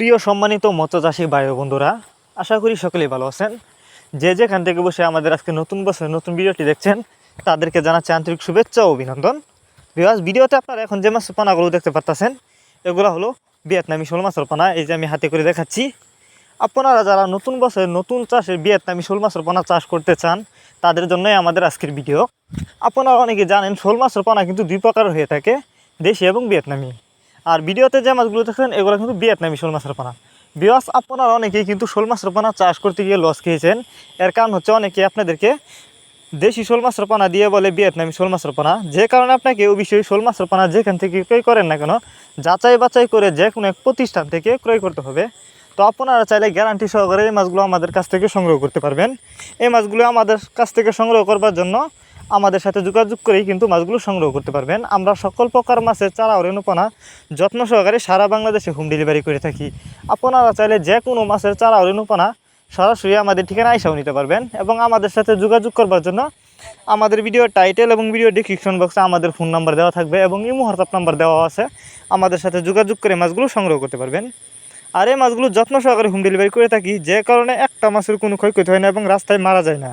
প্রিয় সম্মানিত মৎস্যচাষী ভাই ও বন্ধুরা, আশা করি সকলেই ভালো আছেন। যে যেখান থেকে বসে আমাদের আজকে নতুন বছরের নতুন ভিডিওটি দেখছেন তাদেরকে জানাচ্ছি আন্তরিক শুভেচ্ছা ও অভিনন্দন। ভিডিওতে আপনারা এখন যে মাছের পানাগুলো দেখতে পাচ্ছেন এগুলো হলো ভিয়েতনামি শোল মাছের পানা। এই যে আমি হাতে করে দেখাচ্ছি। আপনারা যারা নতুন বছরের নতুন চাষের ভিয়েতনামি শোল মাছের পানা চাষ করতে চান তাদের জন্যই আমাদের আজকের ভিডিও। আপনারা অনেকে জানেন শোল মাছের পানা কিন্তু দুই প্রকার হয়ে থাকে, দেশি এবং ভিয়েতনামি। আর ভিডিওতে যে মাছগুলো দেখছেন এগুলো কিন্তু ভিয়েতনামি শোল মাছের পানা। বিকজ আপনারা অনেকেই কিন্তু শোল মাছের পানা চাষ করতে গিয়ে লস খেয়েছেন। এর কারণ হচ্ছে অনেকে আপনাদেরকে দেশি শোল মাছের পানা দিয়ে বলে ভিয়েতনামি শোল মাছের পানা, যে কারণে আপনাকে অবশ্যই শোল মাছের পানা যেখান থেকে ক্রয় করেন না কেন যাচাই বাছাই করে যে কোনো এক প্রতিষ্ঠান থেকে ক্রয় করতে হবে। তো আপনারা চাইলে গ্যারান্টি সহকারে এই মাছগুলো আমাদের কাছ থেকে সংগ্রহ করতে পারবেন। এই মাছগুলো আমাদের কাছ থেকে সংগ্রহ করবার জন্য আমাদের সাথে যোগাযোগ করেই কিন্তু মাছগুলো সংগ্রহ করতে পারবেন। আমরা সকল প্রকার মাছের চারা ও রেণুপানা যত্ন সহকারে সারা বাংলাদেশে হোম ডেলিভারি করে থাকি। আপনারা চাইলে যে কোনো মাছের চারা ও রেণুপানা সরাসরি আমাদের ঠিকানা আইসাও নিতে পারবেন। এবং আমাদের সাথে যোগাযোগ করবার জন্য আমাদের ভিডিও টাইটেল এবং ভিডিও ডিসক্রিপশন বক্সে আমাদের ফোন নাম্বার দেওয়া থাকবে এবং ইমো হোয়াটসঅ্যাপ নাম্বার দেওয়া আছে। আমাদের সাথে যোগাযোগ করে মাছগুলো সংগ্রহ করতে পারবেন। আর এই মাছগুলো যত্ন সহকারে হোম ডেলিভারি করে থাকি, যে কারণে একটা মাছের কোনো ক্ষয়ক্ষতি হয় না এবং রাস্তায় মারা যায় না।